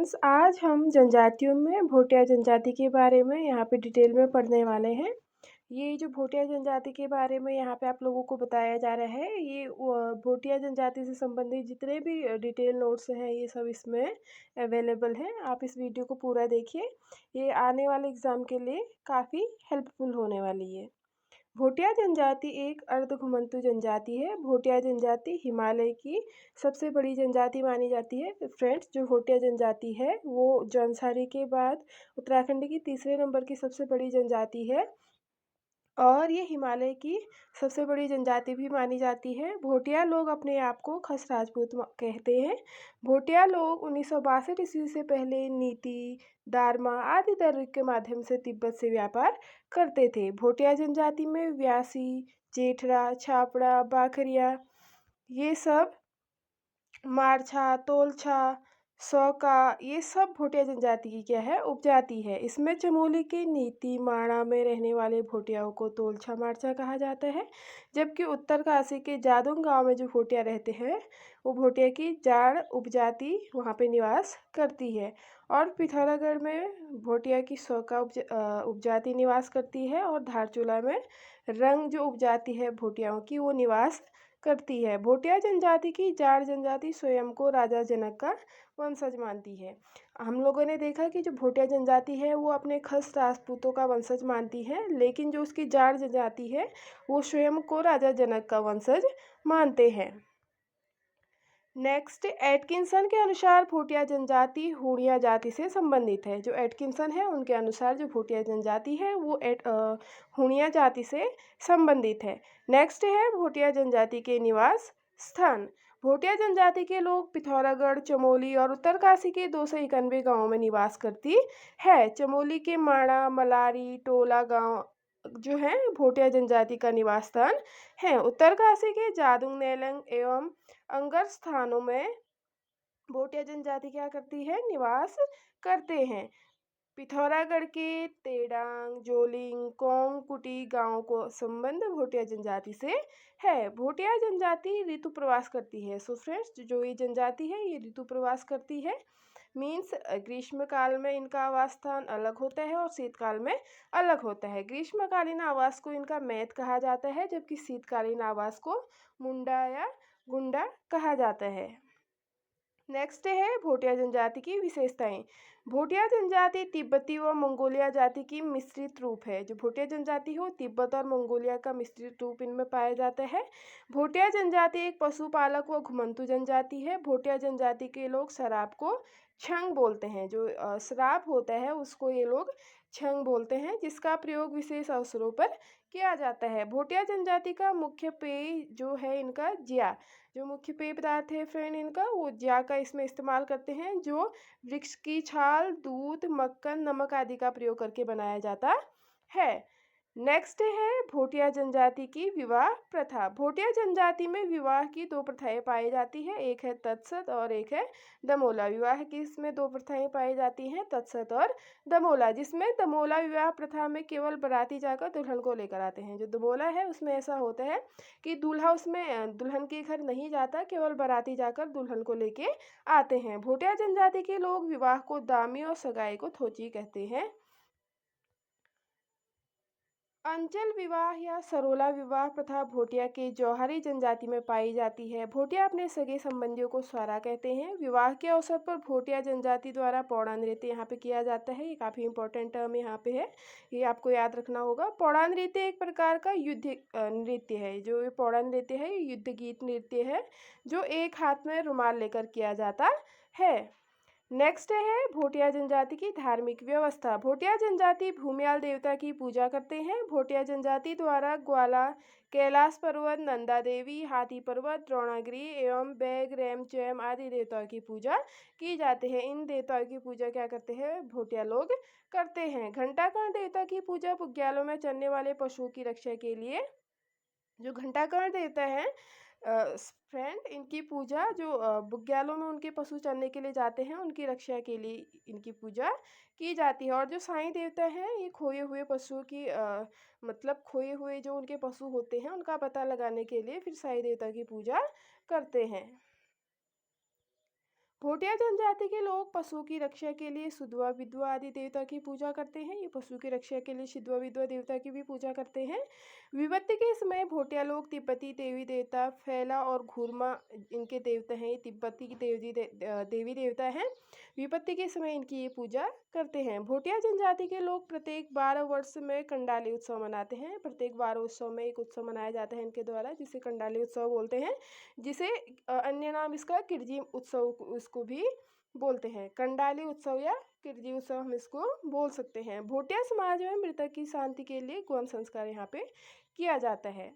Friends, आज हम जनजातियों में भोटिया जनजाति के बारे में यहाँ पे डिटेल में पढ़ने वाले हैं। ये जो भोटिया जनजाति के बारे में यहाँ पे आप लोगों को बताया जा रहा है, ये भोटिया जनजाति से संबंधित जितने भी डिटेल नोट्स हैं, ये सब इसमें अवेलेबल हैं। आप इस वीडियो को पूरा देखिए, ये आने वाले एग्ज़ाम के लिए काफ़ी हेल्पफुल होने वाली है। भोटिया जनजाति एक अर्धघुमंतु जनजाति है। भोटिया जनजाति हिमालय की सबसे बड़ी जनजाति मानी जाती है। फ्रेंड्स, जो भोटिया जनजाति है वो जौनसारी के बाद उत्तराखंड की तीसरे नंबर की सबसे बड़ी जनजाति है और ये हिमालय की सबसे बड़ी जनजाति भी मानी जाती है। भोटिया लोग अपने आप को खस राजपूत कहते हैं। भोटिया लोग 1962 ईस्वी से पहले नीति, दारमा आदि तर्क के माध्यम से तिब्बत से व्यापार करते थे। भोटिया जनजाति में व्यासी, जेठरा, छापड़ा, बाखरिया ये सब, मारछा, तोलछा, सौका, ये सब भोटिया जनजाति की क्या है, उपजाति है। इसमें चमोली के नीति माणा में रहने वाले भोटियाओं को तोलछा मारछा कहा जाता है, जबकि उत्तरकाशी के जादुंग गांव में जो भोटिया रहते हैं वो भोटिया की जाड़ उपजाति वहाँ पे निवास करती है। और पिथौरागढ़ में भोटिया की सौका उपजाति निवास करती है और धारचूला में रंग जो उपजाति है भोटियाओं की वो निवास करती है। भोटिया जनजाति की जाट जनजाति स्वयं को राजा जनक का वंशज मानती है। हम लोगों ने देखा कि जो भोटिया जनजाति है वो अपने खस राजपूतों का वंशज मानती है, लेकिन जो उसकी जाट जनजाति है वो स्वयं को राजा जनक का वंशज मानते हैं। नेक्स्ट, एटकिंसन के अनुसार भोटिया जनजाति हूणिया जाति से संबंधित है। जो एटकिंसन है उनके अनुसार जो भोटिया जनजाति है वो हूणिया जाति से संबंधित है। नेक्स्ट है भोटिया जनजाति के निवास स्थान। भोटिया जनजाति के लोग पिथौरागढ़, चमोली और उत्तरकाशी के 291 गांवों में निवास करती है। चमोली के माणा, मलारी, टोला गांव जो है भोटिया जनजाति का निवास स्थान है। उत्तरकाशी के जादुंग, नेलंग एवं अंगर स्थानों में भोटिया जनजाति क्या करती है, निवास करते हैं। पिथौरागढ़ के तेडांग, जोलिंग, कोंग कुटी गांव को संबंध भोटिया जनजाति से है। भोटिया जनजाति ऋतु प्रवास करती है। सो फ्रेंड्स, जो ये जनजाति है ये ऋतु प्रवास करती है। मीन्स ग्रीष्म काल में इनका आवास स्थान अलग होता है और शीतकाल में अलग होता है। ग्रीष्मकालीन आवास को इनका मैत कहा जाता है, जबकि शीतकालीन आवास को मुंडा या गुंडा कहा जाता है। नेक्स्ट है भोटिया जनजाति की विशेषताएं। भोटिया जनजाति तिब्बती व मंगोलिया जाति की मिश्रित रूप है। जो भोटिया जनजाति हो तिब्बत और मंगोलिया का मिश्रित रूप इनमें पाया जाता है। भोटिया जनजाति एक पशुपालक व घुमंतु जनजाति है। भोटिया जनजाति के लोग शराब को छंग बोलते हैं। जो शराब होता है उसको ये लोग छंग बोलते हैं, जिसका प्रयोग विशेष अवसरों पर किया जाता है। भोटिया जनजाति का मुख्य पेय जो है इनका जिया, जो मुख्य पेय पदार्थ है फ्रेंड इनका वो जिया का इसमें इस्तेमाल करते हैं, जो वृक्ष की छाल, दूध, मक्खन, नमक आदि का प्रयोग करके बनाया जाता है। नेक्स्ट है भोटिया जनजाति की विवाह प्रथा। भोटिया जनजाति में विवाह की 2 प्रथाएं पाई जाती है, एक है तत्सत और एक है दमोला। विवाह की इसमें 2 प्रथाएं पाई जाती हैं, तत्सत और दमोला। जिसमें दमोला विवाह प्रथा में केवल बाराती जाकर दुल्हन को लेकर आते हैं। जो दमोला है उसमें ऐसा होता है कि दूल्हा उसमें दुल्हन के घर नहीं जाता, केवल बाराती जाकर दुल्हन को लेके आते हैं। भोटिया जनजाति के लोग विवाह को दामी और सगाई को थोची कहते हैं। अंचल विवाह या सरोला विवाह प्रथा भोटिया के जौहरी जनजाति में पाई जाती है। भोटिया अपने सगे संबंधियों को स्वरा कहते हैं। विवाह के अवसर पर भोटिया जनजाति द्वारा पौड़ा नृत्य यहाँ पे किया जाता है। ये काफ़ी इंपॉर्टेंट टर्म यहाँ पे है, ये आपको याद रखना होगा। पौड़ा नृत्य एक प्रकार का युद्ध नृत्य है। जो ये पौड़ा नृत्य है ये युद्ध गीत नृत्य है, जो एक हाथ में रुमाल लेकर किया जाता है। नेक्स्ट है भोटिया जनजाति की धार्मिक व्यवस्था। भोटिया जनजाति भूमियाल देवता की पूजा करते हैं। भोटिया जनजाति द्वारा ग्वाला, कैलाश पर्वत, नंदा देवी, हाथी पर्वत, द्रोणागिरी एवं बैग, रेमचैम आदि देवताओं की पूजा की जाती है। इन देवताओं की पूजा क्या करते हैं, भोटिया लोग करते हैं। घंटाकर्ण देवता की पूजा बुग्यालों में चलने वाले पशुओं की रक्षा के लिए, जो घंटाकर्ण देवता है फ्रेंड, इनकी पूजा जो बुग्यालों में उनके पशु चरने के लिए जाते हैं उनकी रक्षा के लिए इनकी पूजा की जाती है। और जो साईं देवता हैं ये खोए हुए पशुओं की मतलब खोए हुए जो उनके पशु होते हैं उनका पता लगाने के लिए फिर साईं देवता की पूजा करते हैं। भोटिया जनजाति के लोग पशुओं की रक्षा के लिए सुधवा विधवा आदि देवता की पूजा करते हैं। ये पशु की रक्षा के लिए सुधवा विधवा देवता की भी पूजा करते हैं। विपत्ति के समय भोटिया लोग तिब्बती देवी देवता फैला और घुरमा इनके देवता हैं। ये तिब्बती की देवी देवता हैं। विपत्ति के समय इनकी ये पूजा करते हैं। भोटिया जनजाति के लोग प्रत्येक 12 वर्ष में कंडाली उत्सव मनाते हैं। प्रत्येक 12 उत्सव में एक उत्सव मनाया जाता है इनके द्वारा, जिसे कंडाली उत्सव बोलते हैं, जिसे अन्य नाम इसका किरजी उत्सव इसको भी बोलते हैं। कंडाली उत्सव या किरजी उत्सव हम इसको बोल सकते हैं। भोटिया समाज में मृतक की शांति के लिए गौन संस्कार यहाँ पे किया जाता है।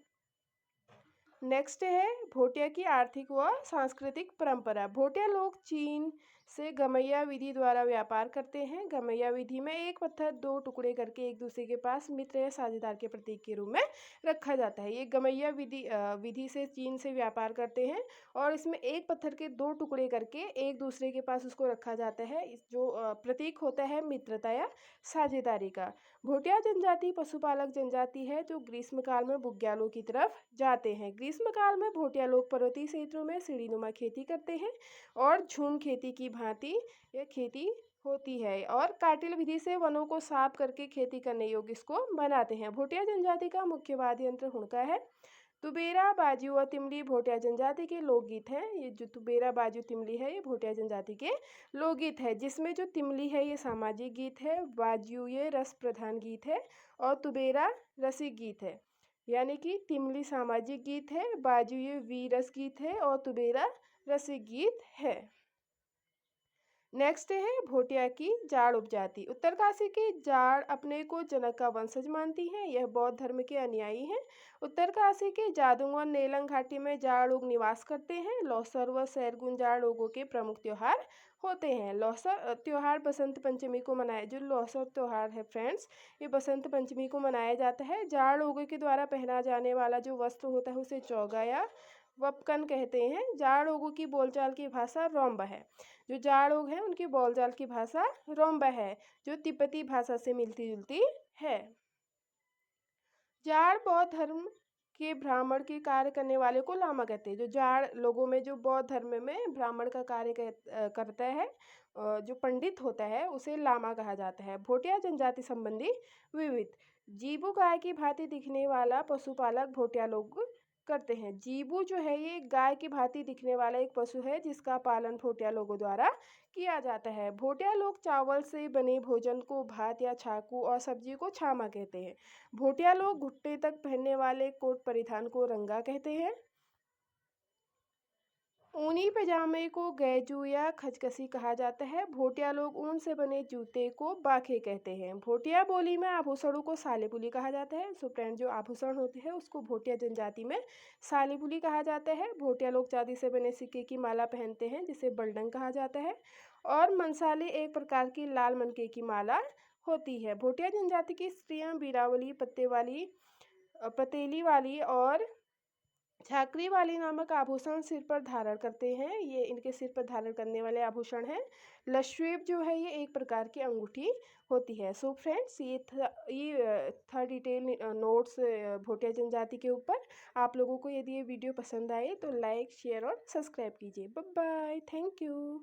नेक्स्ट है भोटिया की आर्थिक व सांस्कृतिक परंपरा। भोटिया लोग चीन से गमैया विधि द्वारा व्यापार करते हैं। गमैया विधि में एक पत्थर 2 टुकड़े करके एक दूसरे के पास मित्र या साझेदार के प्रतीक के रूप में रखा जाता है। ये गमैया विधि से चीन से व्यापार करते हैं और इसमें एक पत्थर के 2 टुकड़े करके एक दूसरे के पास उसको रखा जाता है, जो प्रतीक होता है मित्रता या साझेदारी का। भोटिया जनजाति पशुपालक जनजाति है जो ग्रीष्म काल में बुग्यालों की तरफ जाते हैं। ग्रीष्म काल में भोटिया लोग पर्वतीय क्षेत्रों में सीढ़ीनुमा खेती करते हैं और झूम खेती की भांति यह खेती होती है और काटिल विधि से वनों को साफ करके खेती करने योग्य इसको बनाते हैं। भोटिया जनजाति का मुख्य वाद्य यंत्र हुड़का है। तुबेरा, बाजू और तिमली भोटिया जनजाति के लोकगीत हैं। ये जो तुबेरा, बाजू, तिमली है ये भोटिया जनजाति के लोकगीत है, जिसमें जो तिमली है ये सामाजिक गीत है, बाजू ये रस प्रधान गीत है और तुबेरा रसिक गीत है। यानी कि तिमली सामाजिक गीत है, बाजू ये वीरस गीत है और तुबेरा रसिक गीत है। नेक्स्ट है भोटिया की जाड़ उपजाति। उत्तरकाशी की जाड़ अपने को जनक का वंशज मानती है। यह बौद्ध धर्म के अनुयायी हैं। उत्तरकाशी के जादूंग और नेलंग घाटी में जाड़ लोग निवास करते हैं। लौसर व सैरगुन जाड़ लोगों के प्रमुख त्योहार होते हैं। लौसर त्योहार बसंत पंचमी को मनाया, जो लौसर त्योहार है फ्रेंड्स, ये बसंत पंचमी को मनाया जाता है। जाड़ लोगों के द्वारा पहना जाने वाला जो वस्त्र होता है उसे चौगा या वपकन कहते हैं। जाड़ लोगों की बोलचाल की भाषा रोम्बा है। जो जाड़ लोग हैं उनकी बोलचाल की भाषा रोम्बा है, जो तिब्बती भाषा से मिलती जुलती है। जाड़ बौद्ध धर्म के ब्राह्मण के कार्य करने वाले को लामा कहते हैं। जो जाड़ लोगों में जो बौद्ध धर्म में ब्राह्मण का कार्य करता है, जो पंडित होता है, उसे लामा कहा जाता है। भोटिया जनजाति संबंधी विविध। जीबू गाय की भांति दिखने वाला पशुपालक भोटिया लोग करते हैं। जीबू जो है ये गाय की भांति दिखने वाला एक पशु है जिसका पालन भोटिया लोगों द्वारा किया जाता है। भोटिया लोग चावल से बने भोजन को भात या छाकू और सब्जी को छामा कहते हैं। भोटिया लोग घुटने तक पहनने वाले कोट परिधान को रंगा कहते हैं। ऊनी पजामे को गैजू या खचकसी कहा जाता है। भोटिया लोग ऊन से बने जूते को बाखे कहते हैं। भोटिया बोली में आभूषणों को सालेपुली कहा जाता है। सो फ्रेंड, जो आभूषण होते हैं उसको भोटिया जनजाति में सालेपुली कहा जाता है। भोटिया लोग चांदी से बने सिक्के की माला पहनते हैं जिसे बल्डंग कहा जाता है और मनसाले एक प्रकार की लाल मनके की माला होती है। भोटिया जनजाति की स्त्रियां बीरावली, पतेली वाली और झाकरी वाली नामक आभूषण सिर पर धारण करते हैं। ये इनके सिर पर धारण करने वाले आभूषण हैं। लश्वेप जो है ये एक प्रकार की अंगूठी होती है। सो फ्रेंड्स, ये था डिटेल नोट्स भोटिया जनजाति के ऊपर। आप लोगों को यदि ये वीडियो पसंद आए तो लाइक, शेयर और सब्सक्राइब कीजिए। Bye bye, thank you.